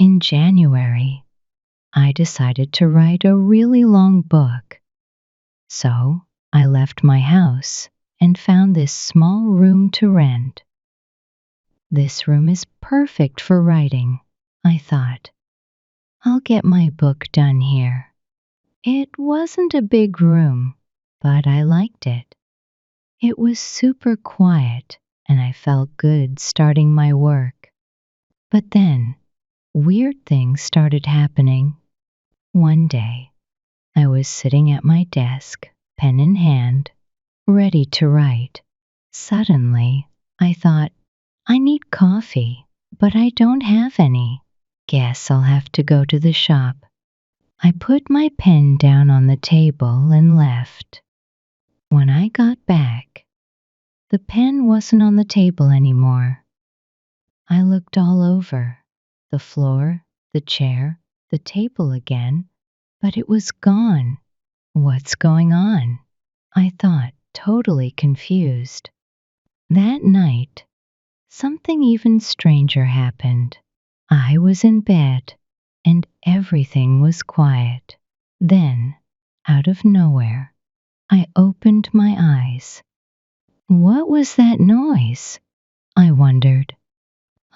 In January, I decided to write a really long book. So I left my house and found this small room to rent. This room is perfect for writing, I thought. I'll get my book done here. It wasn't a big room, but I liked it. It was super quiet, and I felt good starting my work. But then, weird things started happening. One day, I was sitting at my desk, pen in hand, ready to write. Suddenly, I thought, I need coffee, but I don't have any. Guess I'll have to go to the shop. I put my pen down on the table and left. When I got back, the pen wasn't on the table anymore. I looked all over the floor, the chair, the table again, but it was gone. What's going on? I thought, totally confused. That night, something even stranger happened. I was in bed, and everything was quiet. Then, out of nowhere, I opened my eyes. What was that noise? I wondered.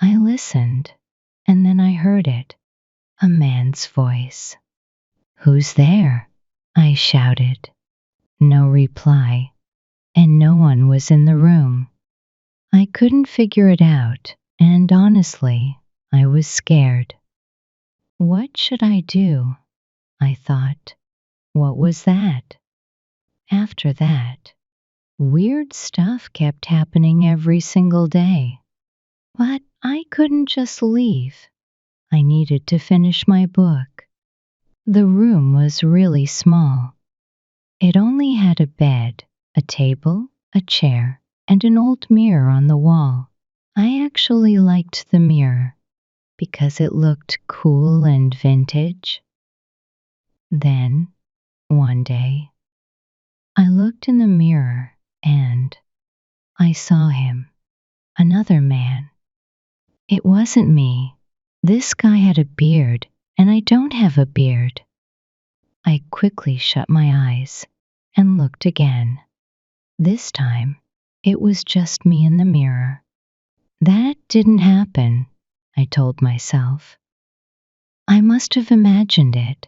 I listened, and then I heard it. A man's voice. Who's there? I shouted. No reply, and no one was in the room. I couldn't figure it out, and honestly, I was scared. What should I do? I thought. What was that? After that, weird stuff kept happening every single day. But I couldn't just leave. I needed to finish my book. The room was really small. It only had a bed, a table, a chair, and an old mirror on the wall. I actually liked the mirror because it looked cool and vintage. Then, one day, I looked in the mirror and I saw him, another man. It wasn't me. This guy had a beard, and I don't have a beard. I quickly shut my eyes and looked again. This time, it was just me in the mirror. That didn't happen, I told myself. I must have imagined it.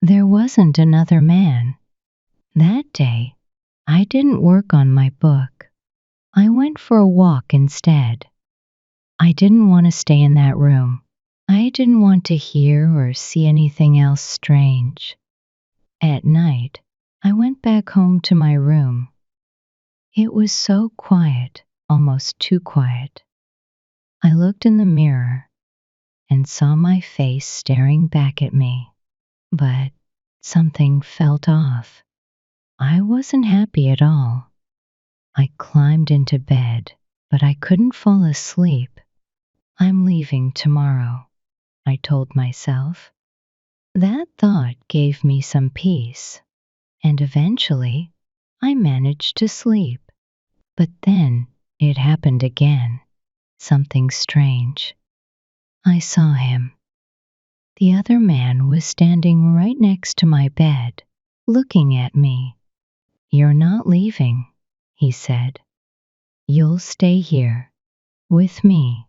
There wasn't another man. That day, I didn't work on my book. I went for a walk instead. I didn't want to stay in that room. I didn't want to hear or see anything else strange. At night, I went back home to my room. It was so quiet, almost too quiet. I looked in the mirror and saw my face staring back at me. But something felt off. I wasn't happy at all. I climbed into bed, but I couldn't fall asleep. I'm leaving tomorrow, I told myself. That thought gave me some peace, and eventually I managed to sleep. But then it happened again, something strange. I saw him. The other man was standing right next to my bed, looking at me. You're not leaving, he said. You'll stay here, with me.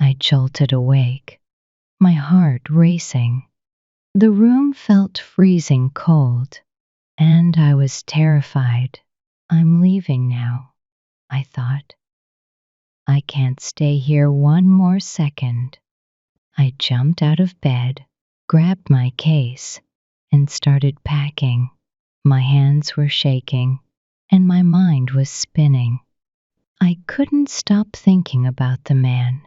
I jolted awake, my heart racing. The room felt freezing cold, and I was terrified. I'm leaving now, I thought. I can't stay here one more second. I jumped out of bed, grabbed my case, and started packing. My hands were shaking, and my mind was spinning. I couldn't stop thinking about the man.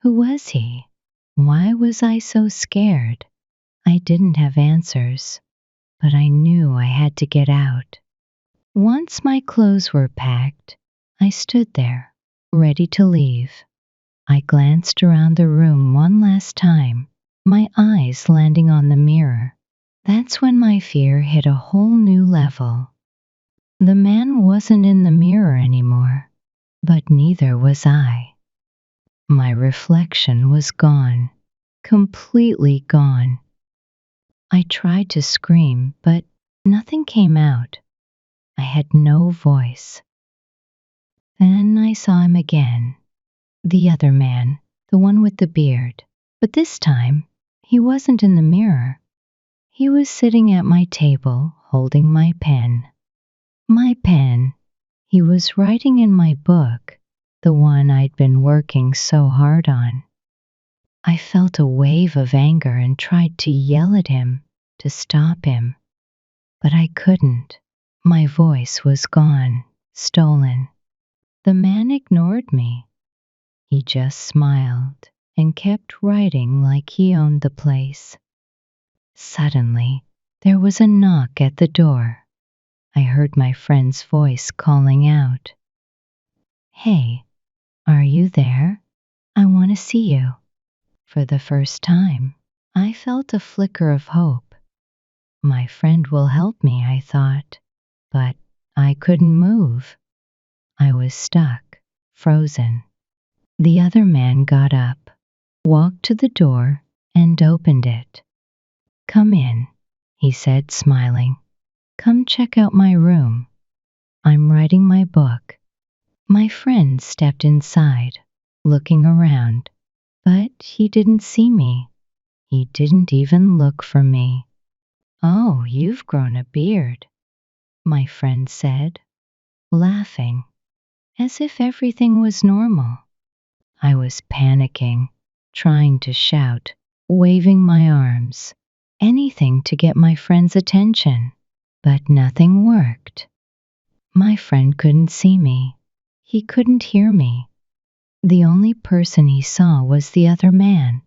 Who was he? Why was I so scared? I didn't have answers, but I knew I had to get out. Once my clothes were packed, I stood there, ready to leave. I glanced around the room one last time, my eyes landing on the mirror. That's when my fear hit a whole new level. The man wasn't in the mirror anymore, but neither was I. My reflection was gone. completely gone. I tried to scream, but nothing came out. I had no voice. Then I saw him again, the other man, the one with the beard. But this time, he wasn't in the mirror. He was sitting at my table, holding my pen. My pen. He was writing in my book, the one I'd been working so hard on. I felt a wave of anger and tried to yell at him, to stop him. But I couldn't. My voice was gone, stolen. The man ignored me. He just smiled and kept writing like he owned the place. Suddenly, there was a knock at the door. I heard my friend's voice calling out, "Hey, are you there? I want to see you." For the first time, I felt a flicker of hope. My friend will help me, I thought, but I couldn't move. I was stuck, frozen. The other man got up, walked to the door, and opened it. "Come in," he said, smiling. "Come check out my room. I'm writing my book." My friend stepped inside, looking around, but he didn't see me. He didn't even look for me. "Oh, you've grown a beard," my friend said, laughing, as if everything was normal. I was panicking, trying to shout, waving my arms, anything to get my friend's attention, but nothing worked. My friend couldn't see me. He couldn't hear me. The only person he saw was the other man.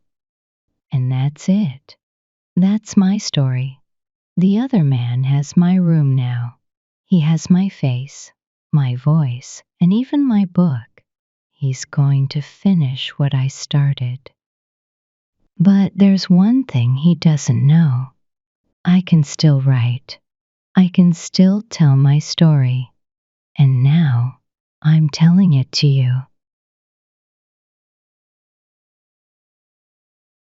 And that's it. That's my story. The other man has my room now. He has my face, my voice, and even my book. He's going to finish what I started. But there's one thing he doesn't know. I can still write. I can still tell my story. And now I'm telling it to you.